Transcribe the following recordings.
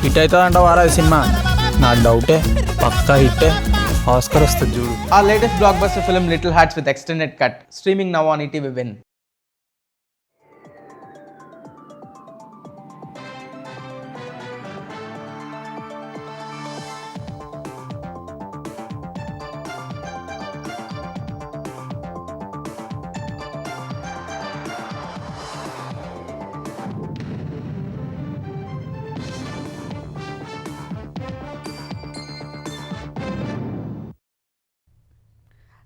Hit అవుతుందంట వారా cinema. నాకు డౌటే, పక్కా హిట్టే, ఆస్కర్ వస్తుంది చూడు. Our latest blockbuster film Little Hearts with extended cut, streaming now on ETV Win.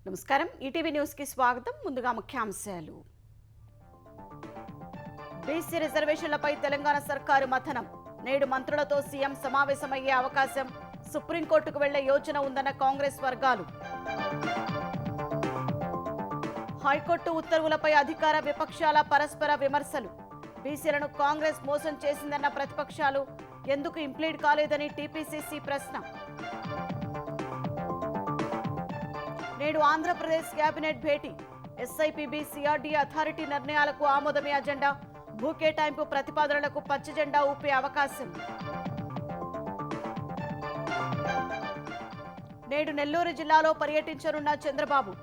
నమస్కారం, ఈటీవీ న్యూస్కి స్వాగతం. ముందుగా ముఖ్యాంశాలు. బీసీ రిజర్వేషన్లపై తెలంగాణ సర్కారు మథనం. నేడు మంత్రులతో సీఎం సమావేశమయ్యే అవకాశం. సుప్రీంకోర్టుకు వెళ్లే యోచన ఉందన్న కాంగ్రెస్ వర్గాలు. హైకోర్టు ఉత్తర్వులపై అధికార విపక్షాల పరస్పర విమర్శలు. బీసీలను కాంగ్రెస్ మోసం చేసిందన్న ప్రతిపక్షాలు. ఎందుకు ఇంప్లీడ్ కాలేదని టీపీసీసీ ప్రశ్న. నేడు ఆంధ్రప్రదేశ్ కేబినెట్ భేటీ. ఎస్ఐపిబి సిఆర్డీ అథారిటీ నిర్ణయాలకు ఆమోదమే అజెండా. భూ కేటాయింపు ప్రతిపాదనలకు పచ్చజెండా ఊపే అవకాశం. నేడు నెల్లూరు జిల్లాలో పర్యటించనున్న చంద్రబాబు.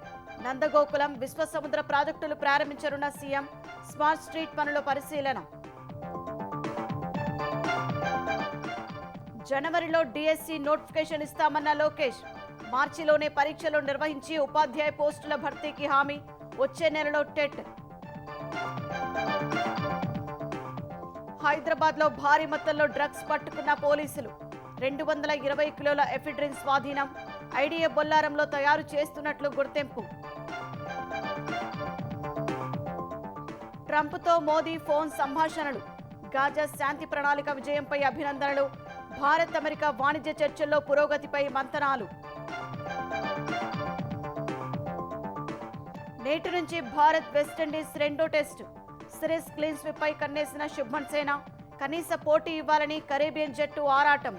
నందగోకులం, విశ్వసముద్ర ప్రాజెక్టులు ప్రారంభించనున్న సీఎం. స్మార్ట్ స్ట్రీట్ పనుల పరిశీలన. జనవరిలో డిఎస్సి నోటిఫికేషన్ ఇస్తామన్న లోకేష్. మార్చిలోనే పరీక్షలు నిర్వహించి ఉపాధ్యాయ పోస్టుల భర్తీకి హామీ. వచ్చే నెలలో టెట్. హైదరాబాద్లో భారీ మొత్తంలో డ్రగ్స్ పట్టుకున్న పోలీసులు. 220 కిలోల ఎఫిడ్రిన్ స్వాధీనం. ఐడిఏ బొల్లారంలో తయారు చేస్తున్నట్లు గుర్తింపు. ట్రంప్తో మోదీ ఫోన్ సంభాషణలు. గాజా శాంతి ప్రణాళిక విజయంపై అభినందనలు. భారత్ అమెరికా వాణిజ్య చర్చల్లో పురోగతిపై మంతనాలు. నేటి నుంచి భారత్ వెస్టిండీస్ రెండో టెస్టు. సిరీస్ క్లీన్ స్వీప్ పై కన్నేసిన శుభ్మన్ సేన. కనీస పోటీ ఇవ్వాలని కరేబియన్ జట్టు ఆరాటం.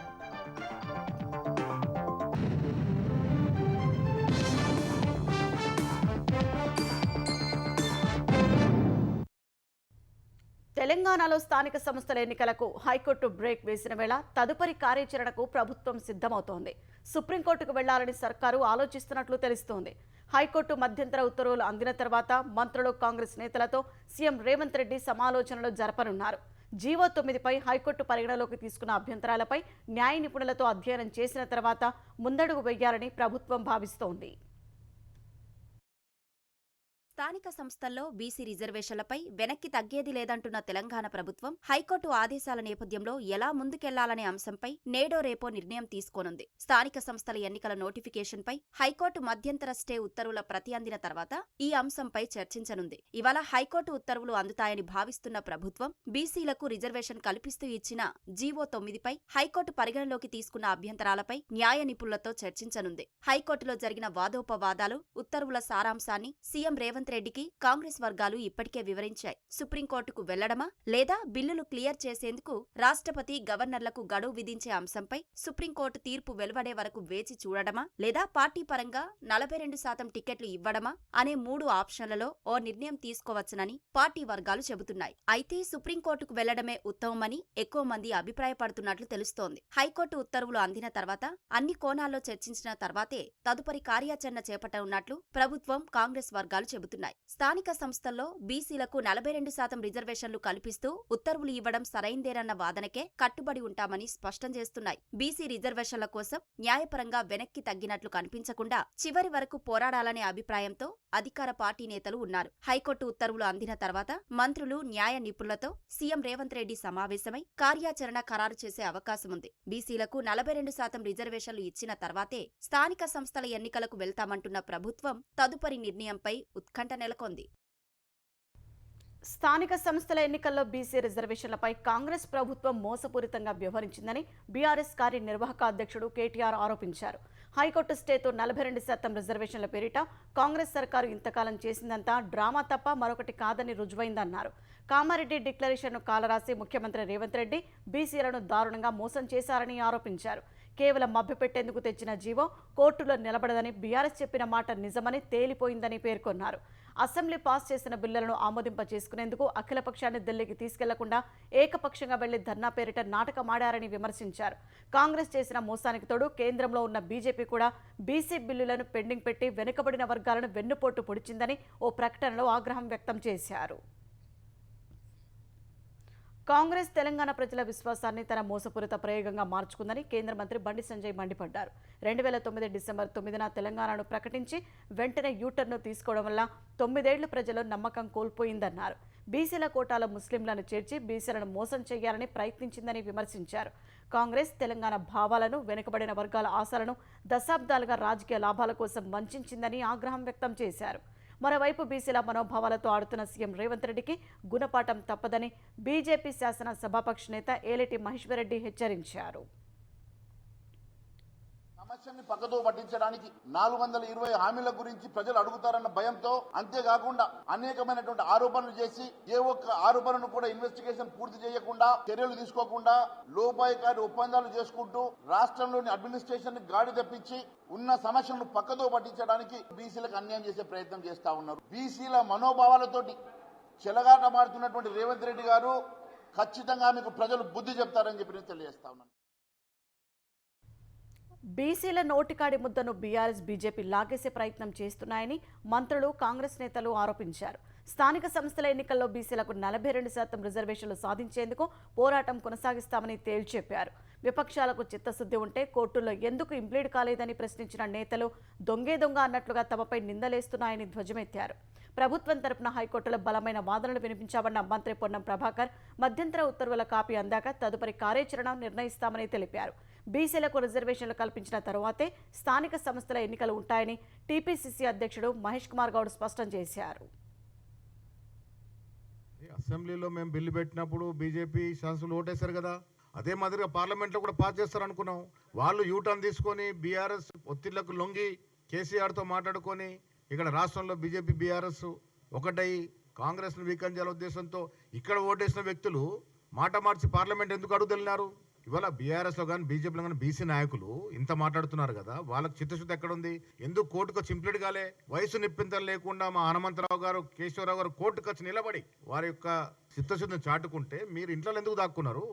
తెలంగాణలో స్థానిక సంస్థల ఎన్నికలకు హైకోర్టు బ్రేక్ వేసిన వేళ తదుపరి కార్యాచరణకు ప్రభుత్వం సిద్ధమవుతోంది. సుప్రీంకోర్టుకు వెళ్లాలని సర్కారు ఆలోచిస్తున్నట్లు తెలుస్తోంది. హైకోర్టు మధ్యంతర ఉత్తర్వులు అందిన తర్వాత మంత్రులు, కాంగ్రెస్ నేతలతో సీఎం రేవంత్ రెడ్డి సమాలోచనలు జరపనున్నారు. జీవో 9పై హైకోర్టు పరిగణలోకి తీసుకున్న అభ్యంతరాలపై న్యాయ నిపుణులతో అధ్యయనం చేసిన తర్వాత ముందడుగు వేయాలని ప్రభుత్వం భావిస్తోంది. స్థానిక సంస్థల్లో బీసీ రిజర్వేషన్లపై వెనక్కి తగ్గేది లేదంటున్న తెలంగాణ ప్రభుత్వం హైకోర్టు ఆదేశాల నేపథ్యంలో ఎలా ముందుకెళ్లాలనే అంశంపై నేడో రేపో నిర్ణయం తీసుకోనుంది. స్థానిక సంస్థల ఎన్నికల నోటిఫికేషన్పై హైకోర్టు మధ్యంతర స్టే ఉత్తర్వుల ప్రతి అందిన తర్వాత ఈ అంశంపై చర్చించనుంది. ఇవాళ హైకోర్టు ఉత్తర్వులు అందుతాయని భావిస్తున్న ప్రభుత్వం బీసీలకు రిజర్వేషన్ కల్పిస్తూ ఇచ్చిన జీవో 9పై హైకోర్టు పరిగణలోకి తీసుకున్న అభ్యంతరాలపై న్యాయ నిపుణులతో చర్చించనుంది. హైకోర్టులో జరిగిన వాదోపవాదాలు, ఉత్తర్వుల సారాంశాన్ని సీఎం రేవంత్ రెడ్డికి కాంగ్రెస్ వర్గాలు ఇప్పటికే వివరించాయి. సుప్రీంకోర్టుకు వెళ్లడమా లేదా బిల్లులు క్లియర్ చేసేందుకు రాష్ట్రపతి, గవర్నర్లకు గడువు విధించే అంశంపై సుప్రీంకోర్టు తీర్పు వెలువడే వరకు వేచి చూడడమా లేదా పార్టీ పరంగా 42% టికెట్లు ఇవ్వడమా అనే 3 ఆప్షన్లలో ఓ నిర్ణయం తీసుకోవచ్చునని పార్టీ వర్గాలు చెబుతున్నాయి. అయితే సుప్రీంకోర్టుకు వెళ్లడమే ఉత్తమమని ఎక్కువ మంది అభిప్రాయపడుతున్నట్లు తెలుస్తోంది. హైకోర్టు ఉత్తర్వులు అందిన తర్వాత అన్ని కోణాల్లో చర్చించిన తర్వాతే తదుపరి కార్యాచరణ చేపట్టనున్నట్లు ప్రభుత్వం, కాంగ్రెస్ వర్గాలు చెబుతున్నాయి. స్థానిక సంస్థల్లో బీసీలకు 42% రిజర్వేషన్లు కల్పిస్తూ ఉత్తర్వులు ఇవ్వడం సరైందేనన్న వాదనకే కట్టుబడి ఉంటామని స్పష్టం చేస్తున్నాయి. బీసీ రిజర్వేషన్ల కోసం న్యాయపరంగా వెనక్కి తగ్గినట్లు కనిపించకుండా చివరి వరకు పోరాడాలనే అభిప్రాయంతో అధికార పార్టీ నేతలు ఉన్నారు. హైకోర్టు ఉత్తర్వులు అందిన తర్వాత మంత్రులు, న్యాయ నిపుణులతో సీఎం రేవంత్ రెడ్డి సమావేశమై కార్యాచరణ ఖరారు చేసే అవకాశం ఉంది. బీసీలకు 42% రిజర్వేషన్లు ఇచ్చిన తర్వాతే స్థానిక సంస్థల ఎన్నికలకు వెళ్తామంటున్న ప్రభుత్వం తదుపరి నిర్ణయంపై ఉత్కంఠ నెలకొంది. స్థానిక సంస్థల ఎన్నికల్లో బీసీ రిజర్వేషన్లపై కాంగ్రెస్ ప్రభుత్వం మోసపూరితంగా వ్యవహరించిందని బీఆర్ఎస్ కార్యనిర్వాహక అధ్యక్షుడు కేటీఆర్ ఆరోపించారు. హైకోర్టు స్టేతో 42% రిజర్వేషన్ల పేరిట కాంగ్రెస్ సర్కారు ఇంతకాలం చేసిందంతా డ్రామా తప్ప మరొకటి కాదని రుజువైందన్నారు. కామారెడ్డి డిక్లరేషన్ను కాలరాసి ముఖ్యమంత్రి రేవంత్ రెడ్డి బీసీలను దారుణంగా మోసం చేశారని ఆరోపించారు. కేవలం మభ్యపెట్టేందుకు తెచ్చిన జీవో కోర్టులో నిలబడదని బీఆర్ఎస్ చెప్పిన మాట నిజమని తేలిపోయిందని పేర్కొన్నారు. అసెంబ్లీ పాస్ చేసిన బిల్లులను ఆమోదింప చేసుకునేందుకు అఖిలపక్షాన్ని ఢిల్లీకి తీసుకెళ్లకుండా ఏకపక్షంగా వెళ్లి ధర్నా పేరిట నాటకమాడారని విమర్శించారు. కాంగ్రెస్ చేసిన మోసానికి తోడు కేంద్రంలో ఉన్న బీజేపీ కూడా బీసీ బిల్లులను పెండింగ్ పెట్టి వెనుకబడిన వర్గాలను వెన్నుపోటు పొడిచిందని ఓ ప్రకటనలో ఆగ్రహం వ్యక్తం చేశారు. కాంగ్రెస్ తెలంగాణ ప్రజల విశ్వాసాన్ని తన మోసపూరిత ప్రయోగంగా మార్చుకుందని కేంద్ర మంత్రి బండి సంజయ్ మండిపడ్డారు. 2009 డిసెంబర్ 9న తెలంగాణను ప్రకటించి వెంటనే యూటర్ను తీసుకోవడం వల్ల 9 ఏళ్లు ప్రజలు నమ్మకం కోల్పోయిందన్నారు. బీసీల కోటాలో ముస్లింలను చేర్చి బీసీలను మోసం చేయాలని ప్రయత్నించిందని విమర్శించారు. కాంగ్రెస్ తెలంగాణ భావాలను, వెనుకబడిన వర్గాల ఆశలను దశాబ్దాలుగా రాజకీయ లాభాల కోసం వంచిందని ఆగ్రహం వ్యక్తం చేశారు. మరోవైపు బీసీల మనోభావాలతో ఆడుతున్న సీఎం రేవంత్ రెడ్డికి గుణపాఠం తప్పదని బీజేపీ శాసన సభాపక్ష నేత ఏలేటి మహేశ్వర్ రెడ్డి హెచ్చరించారు. సమస్యని పక్కతో పట్టించడానికి 420 హామీల గురించి ప్రజలు అడుగుతారన్న భయంతో, అంతేకాకుండా అనేకమైనటువంటి ఆరోపణలు చేసి ఏ ఒక్క ఆరోపణను కూడా ఇన్వెస్టిగేషన్ పూర్తి చేయకుండా, చర్యలు తీసుకోకుండా లోపాయికారి ఒప్పందాలు చేసుకుంటూ రాష్ట్రంలోని అడ్మినిస్ట్రేషన్ గాడి తప్పించి ఉన్న సమస్యలను పక్కతో పట్టించడానికి బీసీలకు అన్యాయం చేసే ప్రయత్నం చేస్తా ఉన్నారు. బీసీల మనోభావాలతోటి చెలగాటమాడుతున్నటువంటి రేవంత్ రెడ్డి గారు ఖచ్చితంగా మీకు ప్రజలు బుద్ధి చెప్తారని చెప్పి నేను తెలియజేస్తా ఉన్నాను. బీసీల నోటికాడి ముద్దను బీఆర్ఎస్, బీజేపీ లాగేసే ప్రయత్నం చేస్తున్నాయని మంత్రులు, కాంగ్రెస్ నేతలు ఆరోపించారు. స్థానిక సంస్థల ఎన్నికల్లో బీసీలకు 42% రిజర్వేషన్లు సాధించేందుకు పోరాటం కొనసాగిస్తామని తేల్చెప్పారు. విపక్షాలకు చిత్తశుద్ధి ఉంటే కోర్టుల్లో ఎందుకు ఇంప్లీడ్ కాలేదని ప్రశ్నించిన నేతలు దొంగే దొంగ అన్నట్లుగా తమపై నిందలేస్తున్నాయని ధ్వజమెత్తారు. ప్రభుత్వం తరపున హైకోర్టులో బలమైన వాదనలు వినిపించామన్న మంత్రి పొన్నం ప్రభాకర్ మధ్యంతర ఉత్తర్వుల కాపీ అందాక తదుపరి కార్యాచరణ నిర్ణయిస్తామని తెలిపారు. బీసీలకు రిజర్వేషన్లు కల్పించిన తరువాతే స్థానిక సంస్థల ఎన్నికలు ఉంటాయని టీపీసీసీ అధ్యక్షుడు మహేష్ కుమార్ గౌడ్ స్పష్టం చేశారు. అసెంబ్లీలో మేము బిల్లు పెట్టినప్పుడు బీజేపీ శాసనసభ్యులు ఓటేశారు కదా, అదే మాదిరిగా పార్లమెంట్లో కూడా పాస్ చేస్తారనుకున్నాం. వాళ్ళు యూటర్న్ తీసుకొని బీఆర్ఎస్ ఒత్తిళ్లకు లొంగి కేసీఆర్తో మాట్లాడుకొని ఇక్కడ రాష్ట్రంలో బీజేపీ బీఆర్ఎస్ ఒకటై కాంగ్రెస్ను వీకన్ చేయాల ఉద్దేశంతో ఇక్కడ ఓటేసిన వ్యక్తులు మాట మార్చి పార్లమెంట్ ఎందుకు అడుగుతున్నారు? ఇవాళ బీఆర్ఎస్లో కానీ బీజేపీలో కానీ బీసీ నాయకులు ఇంత మాట్లాడుతున్నారు కదా, వాళ్ళకి చిత్తశుద్ధి ఎక్కడుంది? ఎందుకు కోర్టుకు చింప్లీడ్ కాలే? వయసు నిప్పింతలు లేకుండా మా హనుమంతరావు గారు, కేశవరావు గారు కోర్టుకు వచ్చి నిలబడి వారి యొక్క చిత్తశుద్ధిని చాటుకుంటే మీరు ఇంట్లో ఎందుకు దాక్కున్నారు?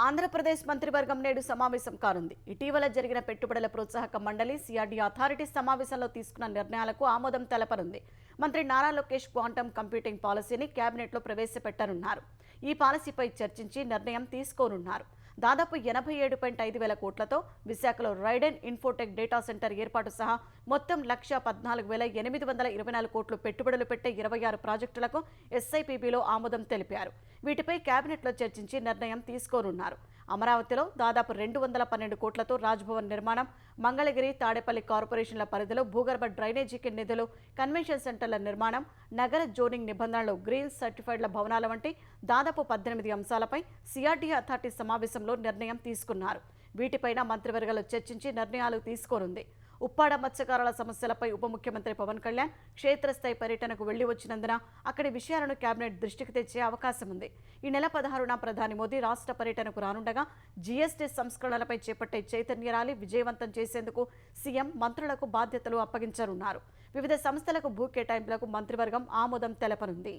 ఆంధ్రప్రదేశ్ మంత్రివర్గం నేడు సమావేశం కానుంది. ఇటీవల జరిగిన పెట్టుబడుల ప్రోత్సాహక మండలి సిఆర్డీ అథారిటీ సమావేశంలో తీసుకున్న నిర్ణయాలకు ఆమోదం తెలపనుంది. మంత్రి నారా లోకేష్ క్వాంటమ్ కంప్యూటింగ్ పాలసీని కేబినెట్లో ప్రవేశపెట్టనున్నారు. ఈ పాలసీపై చర్చించి నిర్ణయం తీసుకోనున్నారు. దాదాపు 87.5 వేల కోట్లతో విశాఖలో రైడెన్ ఇన్ఫోటెక్ డేటా సెంటర్ ఏర్పాటు సహా మొత్తం 1,14,824 కోట్లు పెట్టుబడులు పెట్టే 26 ప్రాజెక్టులకు ఎస్ఐపిబిలో ఆమోదం తెలిపారు. వీటిపై కేబినెట్లో చర్చించి నిర్ణయం తీసుకోనున్నారు. అమరావతిలో దాదాపు 212 కోట్లతో రాజ్భవన్ నిర్మాణం, మంగళగిరి, తాడేపల్లి కార్పొరేషన్ల పరిధిలో భూగర్భ డ్రైనేజీకి నిధులు, కన్వెన్షన్ సెంటర్ల నిర్మాణం, నగర జోనింగ్ నిబంధనలు, గ్రీన్ సర్టిఫైడ్ల భవనాల వంటి దాదాపు 18 అంశాలపై సిఆర్డీ అథారిటీ సమావేశంలో నిర్ణయం తీసుకున్నారు. వీటిపైన మంత్రివర్గంలో చర్చించి నిర్ణయాలు తీసుకోనుంది. ఉప్పాడ మత్స్యకారుల సమస్యలపై ఉప ముఖ్యమంత్రి పవన్ కళ్యాణ్ క్షేత్రస్థాయి పర్యటనకు వెళ్లి వచ్చినందున అక్కడి విషయాలను కేబినెట్ దృష్టికి తెచ్చే అవకాశం ఉంది. ఈ నెల 16న ప్రధాని మోదీ రాష్ట్ర పర్యటనకు రానుండగా జీఎస్టీ సంస్కరణలపై చేపట్టే చైతన్య ర్యాలీ విజయవంతం చేసేందుకు సీఎం మంత్రులకు బాధ్యతలు అప్పగించనున్నారు. వివిధ సంస్థలకు భూ కేటాయింపులకు మంత్రివర్గం ఆమోదం తెలపనుంది.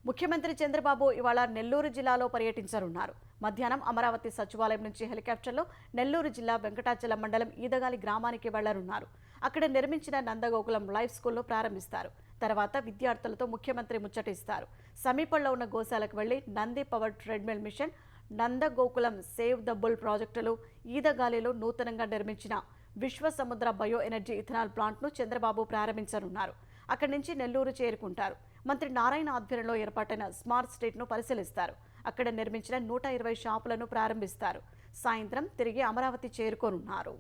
ముఖ్యమంత్రి చంద్రబాబు ఇవాళ నెల్లూరు జిల్లాలో పర్యటించనున్నారు. మధ్యాహ్నం అమరావతి సచివాలయం నుంచి హెలికాప్టర్లో నెల్లూరు జిల్లా వెంకటాచలం మండలం ఈదగాలి గ్రామానికి వెళ్లనున్నారు. అక్కడ నిర్మించిన నందగోకులం లైఫ్ స్కూల్ను ప్రారంభిస్తారు. తర్వాత విద్యార్థులతో ముఖ్యమంత్రి ముచ్చటిస్తారు. సమీపంలో ఉన్న గోశాలకు వెళ్లి Nandi power treadmill machine, Nandagokulam save the bull ప్రాజెక్టులు, ఈదగాలిలో నూతనంగా నిర్మించిన విశ్వ సముద్ర బయో ఎనర్జీ ఇథనాల్ ప్లాంట్ను చంద్రబాబు ప్రారంభించనున్నారు. అక్కడి నుంచి నెల్లూరు చేరుకుంటారు. మంత్రి నారాయణ ఆధ్వర్యంలో ఏర్పాటైన స్మార్ట్ స్ట్రీట్ను పరిశీలిస్తారు. అక్కడ నిర్మించిన 120 షాపులను ప్రారంభిస్తారు. సాయంత్రం తిరిగి అమరావతి చేరుకోనున్నారు.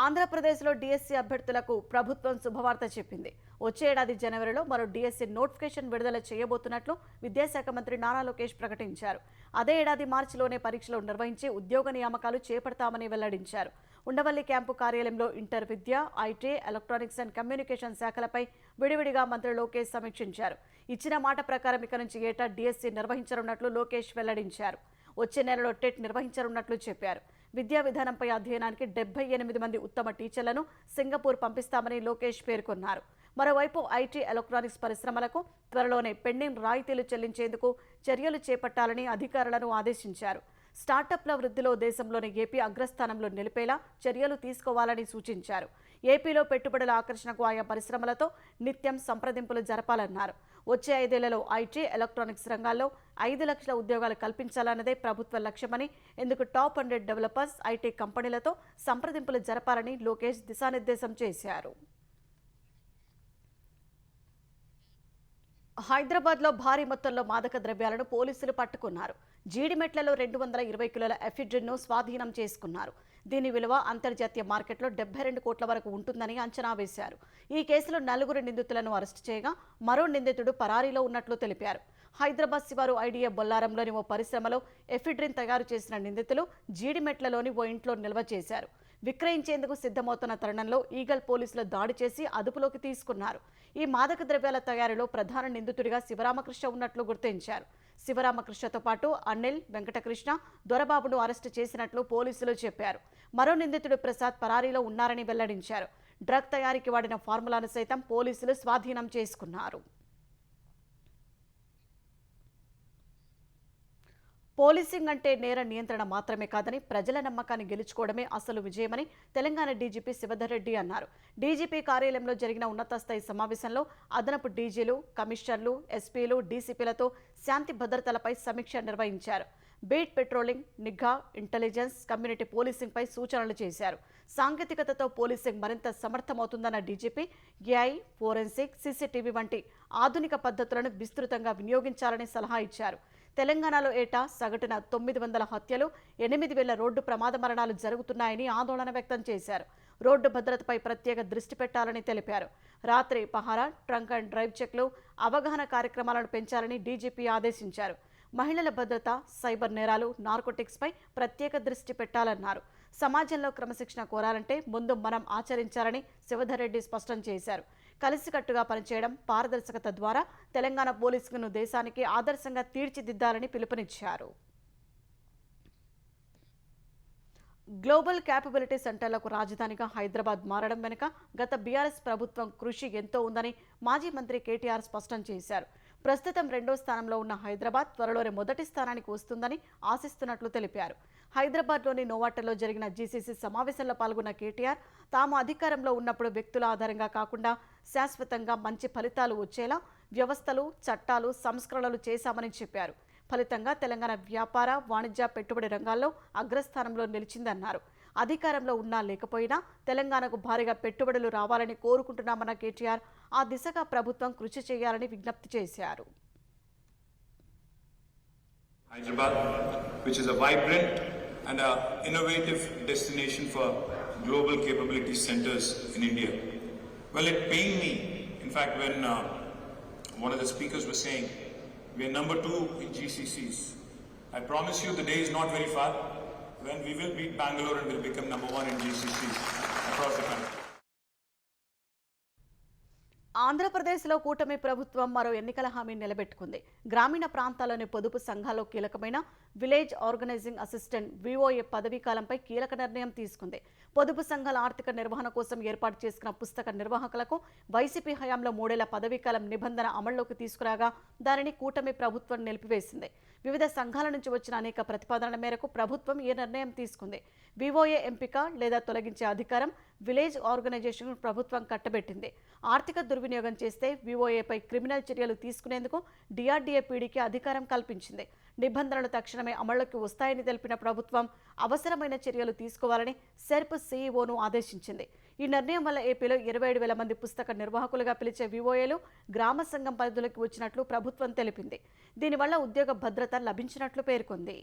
ఆంధ్రప్రదేశ్లో డిఎస్సి అభ్యర్థులకు ప్రభుత్వం శుభవార్త చెప్పింది. వచ్చే ఏడాది జనవరిలో మరో డిఎస్సి నోటిఫికేషన్ విడుదల చేయబోతున్నట్లు విద్యాశాఖ మంత్రి నారా లోకేష్ ప్రకటించారు. అదే ఏడాది మార్చిలోనే పరీక్షలు నిర్వహించి ఉద్యోగ నియామకాలు చేపడతామని వెల్లడించారు. ఉండవల్లి క్యాంపు కార్యాలయంలో ఇంటర్ విద్య, ఐటీ, ఎలక్ట్రానిక్స్ అండ్ కమ్యూనికేషన్ శాఖలపై విడివిడిగా మంత్రి లోకేష్ సమీక్షించారు. ఇచ్చిన మాట ప్రకారం ఇక నుంచి ఏటా డిఎస్సి నిర్వహించనున్నట్లు లోకేష్ వెల్లడించారు. వచ్చే నెలలో టెట్ నిర్వహించనున్నట్లు చెప్పారు. విద్యా విధానంపై అధ్యయనానికి 78 మంది ఉత్తమ టీచర్లను సింగపూర్ పంపిస్తామని లోకేష్ పేర్కొన్నారు. మరోవైపు ఐటీ ఎలక్ట్రానిక్స్ పరిశ్రమలకు త్వరలోనే పెండింగ్ రాయితీలు చెల్లించేందుకు చర్యలు చేపట్టాలని అధికారులను ఆదేశించారు. స్టార్టప్ల వృద్ధిలో దేశంలోని ఏపీ అగ్రస్థానంలో నిలిపేలా చర్యలు తీసుకోవాలని సూచించారు. ఏపీలో పెట్టుబడుల ఆకర్షణకు ఆయా పరిశ్రమలతో నిత్యం సంప్రదింపులు జరపాలన్నారు. వచ్చే 5 ఏళ్లలో ఐటీ ఎలక్ట్రానిక్స్ రంగాల్లో 5 లక్షల ఉద్యోగాలు కల్పించాలన్నదే ప్రభుత్వ లక్ష్యమని, ఇందుకు టాప్ 100 డెవలపర్స్ ఐటీ కంపెనీలతో సంప్రదింపులు జరపాలని లోకేష్ దిశానిర్దేశం చేశారు. హైదరాబాద్లో భారీ మొత్తంలో మాదక ద్రవ్యాలను పోలీసులు పట్టుకున్నారు. జీడిమెట్లలో 220 కిలోల ఎఫిడ్రిన్ను స్వాధీనం చేసుకున్నారు. దీని విలువ అంతర్జాతీయ మార్కెట్లో 72 కోట్ల వరకు ఉంటుందని అంచనా వేశారు. ఈ కేసులో 4 నిందితులను అరెస్టు చేయగా మరో నిందితుడు పరారీలో ఉన్నట్లు తెలిపారు. హైదరాబాద్ శివారు ఐడియా బొల్లారంలోని ఓ పరిశ్రమలో ఎఫిడ్రిన్ తయారు చేసిన నిందితులు జీడిమెట్లలోని ఓ ఇంట్లో నిల్వ చేశారు. విక్రయించేందుకు సిద్ధమవుతున్న తరుణంలో ఈగల్ పోలీసులు దాడి చేసి అదుపులోకి తీసుకున్నారు. ఈ మాదక ద్రవ్యాల తయారీలో ప్రధాన నిందితుడిగా శివరామకృష్ణ ఉన్నట్లు గుర్తించారు. శివరామకృష్ణతో పాటు అనిల్, వెంకటకృష్ణ, దొరబాబును అరెస్టు చేసినట్లు పోలీసులు చెప్పారు. మరో నిందితుడు ప్రసాద్ పరారీలో ఉన్నారని వెల్లడించారు. డ్రగ్ తయారీకి వాడిన ఫార్ములాను సైతం పోలీసులు స్వాధీనం చేసుకున్నారు. పోలీసింగ్ అంటే నేర నియంత్రణ మాత్రమే కాదని, ప్రజల నమ్మకాన్ని గెలుచుకోవడమే అసలు విజయమని తెలంగాణ డీజీపీ శివధర్ రెడ్డి అన్నారు. డీజీపీ కార్యాలయంలో జరిగిన ఉన్నత స్థాయి సమావేశంలో అదనపు డీజీలు, కమిషనర్లు, ఎస్పీలు, డీసీపీలతో శాంతి భద్రతలపై సమీక్ష నిర్వహించారు. బీట్ పెట్రోలింగ్, నిఘా, ఇంటెలిజెన్స్, కమ్యూనిటీ పోలీసింగ్పై సూచనలు చేశారు. సాంకేతికతతో పోలీసింగ్ మరింత సమర్థమవుతుందన్న డీజీపీ ఏఐ, ఫోరెన్సిక్, సీసీటీవీ వంటి ఆధునిక పద్ధతులను విస్తృతంగా వినియోగించాలని సలహా ఇచ్చారు. తెలంగాణలో ఏటా సగటున 900 హత్యలు, 8000 రోడ్డు ప్రమాద మరణాలు జరుగుతున్నాయని ఆందోళన వ్యక్తం చేశారు. రోడ్డు భద్రతపై ప్రత్యేక దృష్టి పెట్టాలని తెలిపారు. రాత్రి పహారా, ట్రంక్ అండ్ డ్రైవ్ చెక్లు, అవగాహన కార్యక్రమాలను పెంచాలని డీజీపీ ఆదేశించారు. మహిళల భద్రత, సైబర్ నేరాలు, నార్కోటిక్స్పై ప్రత్యేక దృష్టి పెట్టాలన్నారు. సమాజంలో క్రమశిక్షణ కోరాలంటే ముందు మనం ఆచరించాలని శివధర్ రెడ్డి స్పష్టం చేశారు. కలిసికట్టుగా పనిచేయడం, పారదర్శకత ద్వారా తెలంగాణ పోలీసును దేశానికి ఆదర్శంగా తీర్చిదిద్దాలని పిలుపునిచ్చారు. గ్లోబల్ క్యాపబిలిటీ సెంటర్లకు రాజధానిగా హైదరాబాద్ మారడం వెనుక గత బీఆర్ఎస్ ప్రభుత్వం కృషి ఎంతో ఉందని మాజీ మంత్రి కేటీఆర్ స్పష్టం చేశారు. ప్రస్తుతం 2వ స్థానంలో ఉన్న హైదరాబాద్ త్వరలోనే మొదటి స్థానానికి వస్తుందని ఆశిస్తున్నట్లు తెలిపారు. హైదరాబాద్లోని నోవాటలో జరిగిన జీసీసీ సమావేశంలో పాల్గొన్న కేటీఆర్ తాము అధికారంలో ఉన్నప్పుడు వ్యక్తుల ఆధారంగా కాకుండా శాశ్వతంగా మంచి ఫలితాలు వచ్చేలా వ్యవస్థలు, చట్టాలు, సంస్కరణలు చేశామని చెప్పారు. ఫలితంగా తెలంగాణ వ్యాపార, వాణిజ్య, పెట్టుబడి రంగాల్లో అగ్రస్థానంలో నిలిచిందన్నారు. అధికారంలో ఉన్నా లేకపోయినా తెలంగాణకు భారీగా పెట్టుబడులు రావాలని కోరుకుంటున్నామన్న కేటీఆర్ ఆ దిశగా ప్రభుత్వం కృషి చేయాలని విజ్ఞప్తి చేశారు. Hyderabad, which is a vibrant and an innovative destination for global capability centers in India. Well, it pained me, in fact, when one of the speakers was saying, we are number 2 in GCCs. I promise you the day is not very far when we will beat Bangalore and will become number 1 in GCCs across the country. ఆంధ్రప్రదేశ్లో కూటమి ప్రభుత్వం మరో ఎన్నికల హామీని నిలబెట్టుకుంది. గ్రామీణ ప్రాంతాల్లోని పొదుపు సంఘాల్లో కీలకమైన విలేజ్ ఆర్గనైజింగ్ అసిస్టెంట్ విఓఏ పదవీ కాలంపై కీలక నిర్ణయం తీసుకుంది. పొదుపు సంఘాల ఆర్థిక నిర్వహణ కోసం ఏర్పాటు చేసుకున్న పుస్తక నిర్వాహకులకు వైసీపీ హయాంలో 3 ఏళ్ల పదవీకాలం నిబంధన అమల్లోకి తీసుకురాగా దానిని కూటమి ప్రభుత్వం నిలిపివేసింది. వివిధ సంఘాల నుంచి వచ్చిన అనేక ప్రతిపాదనల మేరకు ప్రభుత్వం ఈ నిర్ణయం తీసుకుంది. విఓఏ ఎంపిక లేదా తొలగించే అధికారం విలేజ్ ఆర్గనైజేషన్ ప్రభుత్వం కట్టబెట్టింది. ఆర్థిక దుర్వినియోగం చేస్తే విఓఏపై క్రిమినల్ చర్యలు తీసుకునేందుకు డిఆర్డీఏ పీడీకి అధికారం కల్పించింది. నిబంధనలు తక్షణమే అమల్లోకి వస్తాయని తెలిపిన ప్రభుత్వం అవసరమైన చర్యలు తీసుకోవాలని సెర్ప్ సీఈఓను ఆదేశించింది. ఈ నిర్ణయం వల్ల ఏపీలో 27,000 మంది పుస్తక నిర్వాహకులుగా పిలిచే విఓఏలు గ్రామ సంఘం పరిధిలోకి వచ్చినట్లు ప్రభుత్వం తెలిపింది. దీనివల్ల ఉద్యోగ భద్రత లభించినట్లు పేర్కొంది.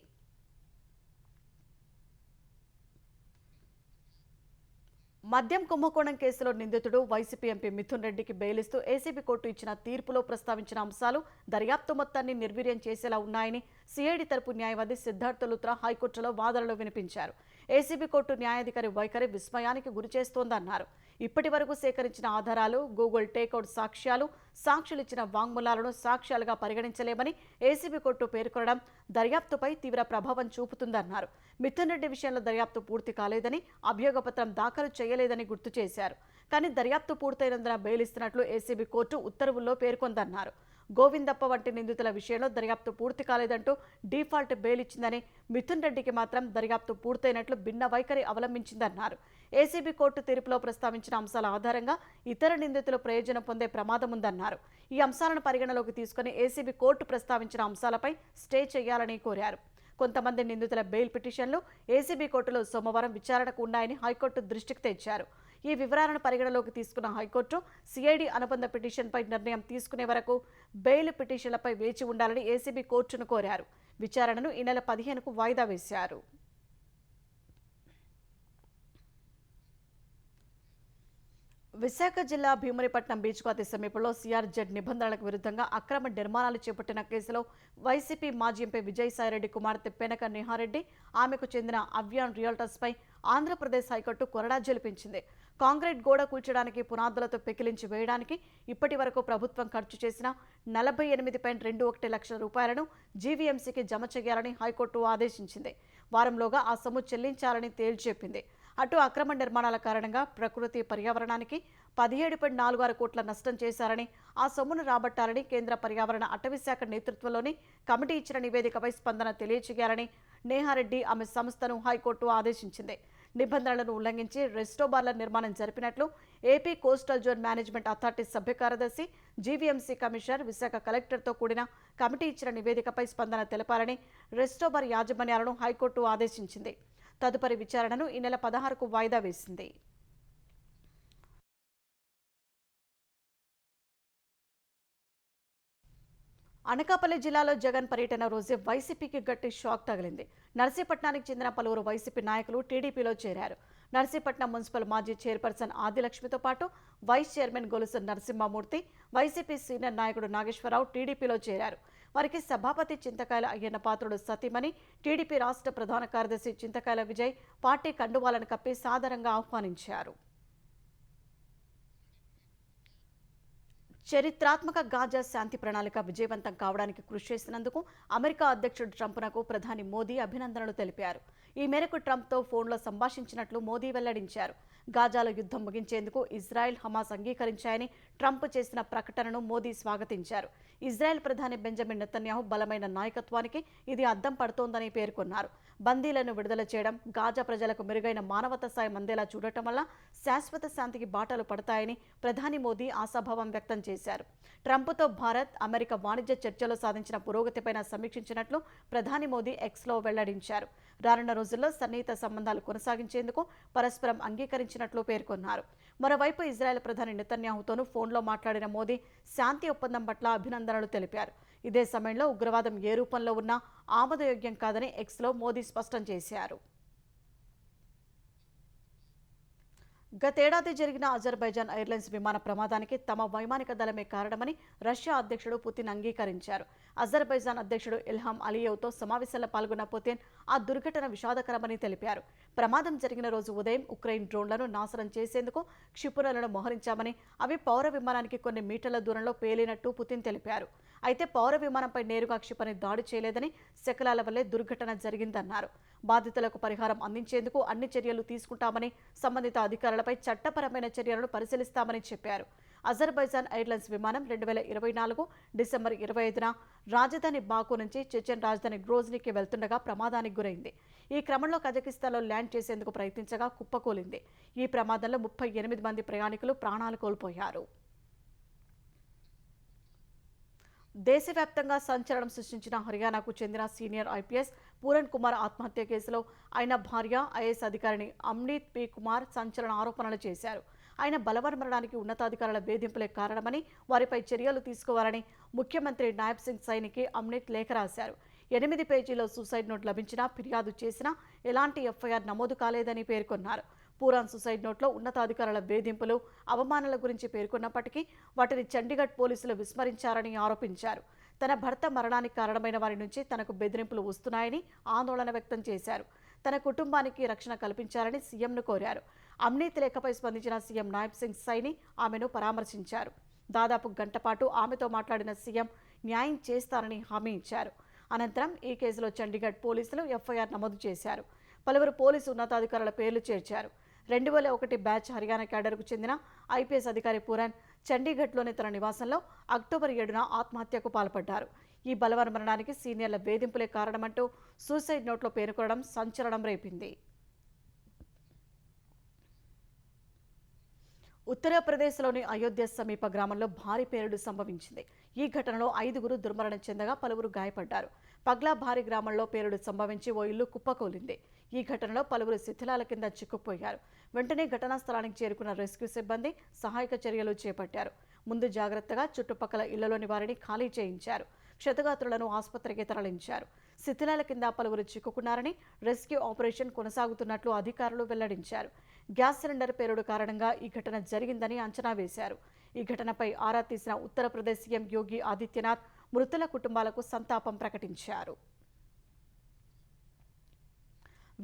మద్యం కుంభకోణం కేసులో నిందితుడు వైసీపీ ఎంపీ మిథున్ రెడ్డికి బెయిల్ ఇస్తూ ఏసీబీ కోర్టు ఇచ్చిన తీర్పులో ప్రస్తావించిన అంశాలు దర్యాప్తు మొత్తాన్ని నిర్వీర్యం చేసేలా ఉన్నాయని సిఐడి తరపు న్యాయవాది సిద్ధార్థ లుత్రా హైకోర్టులో వాదనలు వినిపించారు. ఏసీబీ కోర్టు న్యాయాధికారి వైఖరి విస్మయానికి గురిచేస్తోందన్నారు. ఇప్పటి వరకు సేకరించిన ఆధారాలు, గూగుల్ టేకౌట్ సాక్ష్యాలు, సాక్షులు ఇచ్చిన వాంగ్మూలాలను సాక్ష్యాలుగా పరిగణించలేమని ఏసీబీ కోర్టు పేర్కొనడం దర్యాప్తుపై తీవ్ర ప్రభావం చూపుతుందన్నారు. మిథున్ రెడ్డి విషయంలో దర్యాప్తు పూర్తి కాలేదని, అభియోగపత్రం దాఖలు చేయలేదని గుర్తు చేశారు. కానీ దర్యాప్తు పూర్తయినందున బెయిల్ ఇస్తున్నట్లు ఏసీబీ కోర్టు ఉత్తర్వుల్లో పేర్కొందన్నారు. గోవిందప్ప వంటి నిందితుల విషయంలో దర్యాప్తు పూర్తి కాలేదంటూ డిఫాల్ట్ బెయిల్ ఇచ్చిందని, మిథున్ రెడ్డికి మాత్రం దర్యాప్తు పూర్తయినట్లు భిన్న వైఖరి అవలంబించిందన్నారు. ఏసీబీ కోర్టు తీర్పులో ప్రస్తావించిన అంశాల ఆధారంగా ఇతర నిందితులు ప్రయోజనం పొందే ప్రమాదం ఉందన్నారు. ఈ అంశాలను పరిగణలోకి తీసుకుని ఏసీబీ కోర్టు ప్రస్తావించిన అంశాలపై స్టే చేయాలని కోరారు. కొంతమంది నిందితుల బెయిల్ పిటిషన్లు ఏసీబీ కోర్టులో సోమవారం విచారణకు ఉన్నాయని హైకోర్టు దృష్టికి తెచ్చారు. ఈ వివరాలను పరిగణలోకి తీసుకున్న హైకోర్టు సిఐడి అనుబంధ పిటిషన్పై నిర్ణయం తీసుకునే వరకు బెయిల్ పిటిషన్లపై వేచి ఉండాలని ఏసీబీ కోర్టును కోరారు. విచారణను ఈ నెల 15కు వాయిదా వేశారు. విశాఖ జిల్లా భీమునిపట్నం బీచ్కు అతి సమీపంలో సిఆర్జెడ్ నిబంధనలకు విరుద్ధంగా అక్రమ నిర్మాణాలు చేపట్టిన కేసులో వైసీపీ మాజీ ఎంపీ విజయసాయిరెడ్డి కుమార్తె పెనక నిహారెడ్డి, ఆమెకు చెందిన అవ్యాన్ రియల్టర్స్పై ఆంధ్రప్రదేశ్ హైకోర్టు కొరడా జలిపించింది. కాంక్రీట్ గోడ కూల్చడానికి పునాదులతో పెకిలించి వేయడానికి ఇప్పటి వరకు ప్రభుత్వం ఖర్చు చేసిన 48.21 లక్షల రూపాయలను జీవీఎంసీకి జమ చేయాలని హైకోర్టు ఆదేశించింది. వారంలోగా ఆ సొమ్ము చెల్లించాలని తేల్చెప్పింది. అటు అక్రమ నిర్మాణాల కారణంగా ప్రకృతి పర్యావరణానికి 17.46 కోట్ల నష్టం చేశారని, ఆ సొమ్మును రాబట్టాలని కేంద్ర పర్యావరణ అటవీ శాఖ నేతృత్వంలోని కమిటీ ఇచ్చిన నివేదికపై స్పందన తెలియచేయాలని నేహారెడ్డి ఆమె సంస్థను హైకోర్టు ఆదేశించింది. నిబంధనలను ఉల్లంఘించి రెస్టోబార్ల నిర్మాణం జరిపినట్లు AP coastal zone management authority సభ్య కార్యదర్శి, జీవీఎంసీ కమిషనర్, విశాఖ కలెక్టర్తో కూడిన కమిటీ ఇచ్చిన నివేదికపై స్పందన తెలపాలని రెస్టోబార్ యాజమాన్యాలను హైకోర్టు ఆదేశించింది. తదుపరి విచారణను ఈ నెల 16కు వాయిదా వేసింది. అనకాపల్లి జిల్లాలో జగన్ పర్యటన రోజే వైసీపీకి గట్టి షాక్ తగిలింది. నర్సీపట్నానికి చెందిన పలువురు వైసీపీ నాయకులు టీడీపీలో చేరారు. నర్సీపట్నం మున్సిపల్ మాజీ చైర్పర్సన్ ఆదిలక్ష్మితో పాటు వైస్ చైర్మన్ గొలుసు నరసింహమూర్తి, వైసీపీ సీనియర్ నాయకుడు నాగేశ్వరరావు టీడీపీలో చేరారు. వారికి సభాపతి చింతకాయల అయ్యన్న పాత్రుడు సతీమణి, టీడీపీ రాష్ట్ర ప్రధాన కార్యదర్శి చింతకాయల విజయ్ పార్టీ కండువాలను కప్పి సాదరంగా ఆహ్వానించారు. చరిత్రాత్మక గాజా శాంతి ప్రణాళిక విజయవంతం కావడానికి కృషి చేసినందుకు అమెరికా అధ్యక్షుడు ట్రంప్నకు ప్రధాని మోదీ అభినందనలు తెలిపారు. ఈ మేరకు ట్రంప్తో ఫోన్లో సంభాషించినట్లు మోదీ వెల్లడించారు. గాజాలో యుద్ధం ముగించేందుకు ఇజ్రాయెల్, హమాస్ అంగీకరించాయని ట్రంప్ చేసిన ప్రకటనను మోదీ స్వాగతించారు. ఇజ్రాయెల్ ప్రధాని బెంజమిన్ నెతన్యాహు బలమైన నాయకత్వానికి ఇది అద్దం పడుతోందని పేర్కొన్నారు. బందీలను విడుదల చేయడం, గాజా ప్రజలకు మెరుగైన మానవతా సాయం అందేలా చూడటం వల్ల శాశ్వత శాంతికి బాటలు పడతాయని ప్రధాని మోదీ ఆశాభావం వ్యక్తం చేశారు. ట్రంప్తో భారత్, అమెరికా వాణిజ్య చర్చలో సాధించిన పురోగతిపైన సమీక్షించినట్లు ప్రధాని మోదీ ఎక్స్లో వెల్లడించారు. రానున్న రోజుల్లో సన్నిహిత సంబంధాలు కొనసాగించేందుకు పరస్పరం అంగీకరించినట్లు పేర్కొన్నారు. మరోవైపు ఇజ్రాయెల్ ప్రధాని నెతన్యాహుతోనూ ఫోన్లో మాట్లాడిన మోదీ శాంతి ఒప్పందం పట్ల అభినందనలు తెలిపారు. ఇదే సమయంలో ఉగ్రవాదం ఏ రూపంలో ఉన్నా ఆమోదయోగ్యం కాదని ఎక్స్లో మోదీ స్పష్టం చేశారు. గతేడాది జరిగిన అజర్బైజాన్ ఎయిర్లైన్స్ విమాన ప్రమాదానికి తమ వైమానిక దళమే కారణమని రష్యా అధ్యక్షుడు పుతిన్ అంగీకరించారు. అజర్బైజాన్ అధ్యక్షుడు ఇల్హాం అలియేవ్తో సమావేశంలో పాల్గొన్న పుతిన్ ఆ దుర్ఘటన విషాదకరమని తెలిపారు. ప్రమాదం జరిగిన రోజు ఉదయం ఉక్రెయిన్ డ్రోన్లను నాశనం చేసేందుకు క్షిపణులను మోహరించామని, అవి పౌర విమానానికి కొన్ని మీటర్ల దూరంలో పేలినట్టు పుతిన్ తెలిపారు. అయితే పౌర విమానంపై నేరుగా క్షిపణి దాడి చేయలేదని, శకలాల వల్లే దుర్ఘటన జరిగిందన్నారు. బాధితులకు పరిహారం అందించేందుకు అన్ని చర్యలు తీసుకుంటామని, సంబంధిత అధికారులపై చట్టపరమైన చర్యలను పరిశీలిస్తామని చెప్పారు. అజర్బైజాన్ ఎయిర్లైన్స్ విమానం 2024 డిసెంబర్ 25న రాజధాని బాకు నుంచి చెచెన్ రాజధాని గ్రోజ్నీకి వెళ్తుండగా ప్రమాదానికి గురైంది. ఈ క్రమంలో కజకిస్తాన్లో ల్యాండ్ చేసేందుకు ప్రయత్నించగా కుప్పకూలింది. ఈ ప్రమాదంలో 38 మంది ప్రయాణికులు ప్రాణాలు కోల్పోయారు. దేశవ్యాప్తంగా సంచలనం సృష్టించిన హర్యానాకు చెందిన సీనియర్ ఐపీఎస్ పూరన్ కుమార్ ఆత్మహత్య కేసులో ఆయన భార్య, ఐఏఎస్ అధికారిని అమ్నీత్ పి కుమార్ సంచలన ఆరోపణలు చేశారు. ఆయన బలవన్మరణానికి ఉన్నతాధికారుల వేధింపులే కారణమని, వారిపై చర్యలు తీసుకోవాలని ముఖ్యమంత్రి నాయబ్ సింగ్ సైనికి అమ్నీత్ లేఖ రాశారు. 8 పేజీలో సూసైడ్ నోట్ లభించినా, ఫిర్యాదు చేసినా ఎలాంటి ఎఫ్ఐఆర్ నమోదు కాలేదని పేర్కొన్నారు. పూరాన్ సూసైడ్ నోట్లో ఉన్నతాధికారుల వేధింపులు, అవమానాల గురించి పేర్కొన్నప్పటికీ వాటిని చండీగఢ్ పోలీసులు విస్మరించారని ఆరోపించారు. తన భర్త మరణానికి కారణమైన వారి నుంచి తనకు బెదిరింపులు వస్తున్నాయని ఆందోళన వ్యక్తం చేశారు. తన కుటుంబానికి రక్షణ కల్పించాలని సీఎంను కోరారు. అవినీతి లేఖపై స్పందించిన సీఎం నాయబ్ సింగ్ సైని ఆమెను పరామర్శించారు. దాదాపు గంట పాటు ఆమెతో మాట్లాడిన సీఎం న్యాయం చేస్తారని హామీ ఇచ్చారు. అనంతరం ఈ కేసులో చండీగఢ్ పోలీసులు ఎఫ్ఐఆర్ నమోదు చేశారు. పలువురు పోలీసు ఉన్నతాధికారుల పేర్లు చేర్చారు. 2001 బ్యాచ్ హర్యానా క్యాడర్కు చెందిన ఐపీఎస్ అధికారి పురాన్ చండీగఢ్లోని తన నివాసంలో అక్టోబర్ 7న ఆత్మహత్యకు పాల్పడ్డారు. ఈ బలవన్ మరణానికి సీనియర్ల వేధింపులే కారణమంటూ సూసైడ్ నోట్లో పేర్కొనడం సంచలనం రేపింది. ఉత్తరప్రదేశ్లోని అయోధ్య సమీప గ్రామంలో భారీ పేలుడు సంభవించింది. ఈ ఘటనలో 5గురు దుర్మరణం చెందగా పలువురు గాయపడ్డారు. పగ్లా భారీ గ్రామంలో పేలుడు సంభవించి ఓ ఇల్లు కుప్పకూలింది. ఈ ఘటనలో పలువురు శిథిలాల కింద చిక్కుపోయారు. వెంటనే ఘటనా స్థలానికి చేరుకున్న రెస్క్యూ సిబ్బంది సహాయక చర్యలు చేపట్టారు. ముందు జాగ్రత్తగా చుట్టుపక్కల ఇళ్లలోని వారిని ఖాళీ చేయించారు. క్షతగాత్రులను ఆసుపత్రికి తరలించారు. శిథిలాల కింద పలువురు చిక్కుకున్నారని, రెస్క్యూ ఆపరేషన్ కొనసాగుతున్నట్లు అధికారులు వెల్లడించారు. గ్యాస్ సిలిండర్ పేలుడు కారణంగా ఈ ఘటన జరిగిందని అంచనా వేశారు. ఈ ఘటనపై ఆరా తీసిన ఉత్తరప్రదేశ్ సీఎం యోగి ఆదిత్యనాథ్ మృతుల కుటుంబాలకు సంతాపం ప్రకటించారు.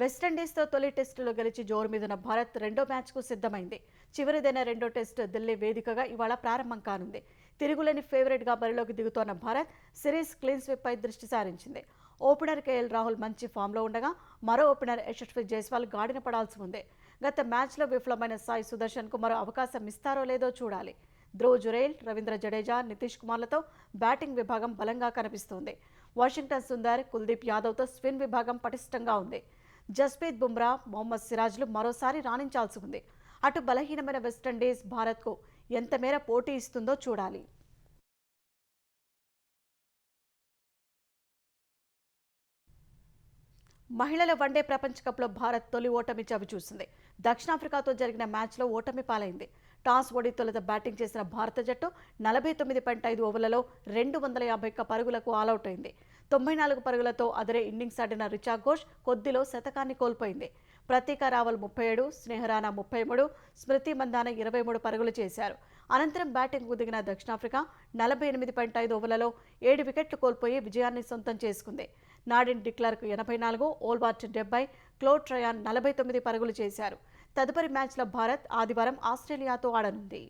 వెస్టిండీస్తో తొలి టెస్టులో గెలిచి జోరు మీదున్న భారత్ రెండో మ్యాచ్కు సిద్ధమైంది. చివరిదైన రెండో టెస్టు ఢిల్లీ వేదికగా ఇవాళ ప్రారంభం కానుంది. తిరుగులేని ఫేవరెట్గా బరిలోకి దిగుతోన్న భారత్ సిరీస్ క్లీన్ స్వీప్పై దృష్టి సారించింది. ఓపెనర్ కేఎల్ రాహుల్ మంచి ఫామ్లో ఉండగా మరో ఓపెనర్ యశస్వి జైస్వాల్ గాడిన పడాల్సి ఉంది. గత మ్యాచ్లో విఫలమైన సాయి సుదర్శన్కు మరో అవకాశం ఇస్తారో లేదో చూడాలి. ధ్రువ్ జురైల్, రవీంద్ర జడేజా, నితీష్ కుమార్లతో బ్యాటింగ్ విభాగం బలంగా కనిపిస్తోంది. వాషింగ్టన్ సుందర్, కుల్దీప్ యాదవ్తో స్పిన్ విభాగం పటిష్టంగా ఉంది. జస్ప్రీత్ బుమ్రా, మొహమ్మద్ సిరాజ్లు మరోసారి రాణించాల్సి ఉంది. అటు బలహీనమైన వెస్టిండీస్ భారత్కు ఎంత మేర పోటీ ఇస్తుందో చూడాలి. మహిళల వన్డే ప్రపంచ కప్లో భారత్ తొలి ఓటమి చవిచూసింది. దక్షిణాఫ్రికాతో జరిగిన మ్యాచ్లో ఓటమి పాలైంది. టాస్ ఓడి తొలుత బ్యాటింగ్ చేసిన భారత జట్టు 49.5 ఓవర్లలో 251 పరుగులకు ఆలౌట్ అయింది. 94 పరుగులతో అదరే ఇన్నింగ్స్ ఆడిన రిచా ఘోష్ కొద్దిలో శతకాన్ని కోల్పోయింది. ప్రతీక రావల్ 37, స్నేహరానా 33, స్మృతి మందాన 23 పరుగులు చేశారు. అనంతరం బ్యాటింగ్కు దిగిన దక్షిణాఫ్రికా 48.5 ఓవర్లలో 7 వికెట్లు కోల్పోయి విజయాన్ని సొంతం చేసుకుంది. నాడిన్ డిక్లర్క్ 84, ఓల్వార్ట్ 70, క్లోడ్ ట్రయాన్ 49 పరుగులు చేశారు. తదుపరి మ్యాచ్లో భారత్ ఆదివారం ఆస్ట్రేలియాతో ఆడనుంది.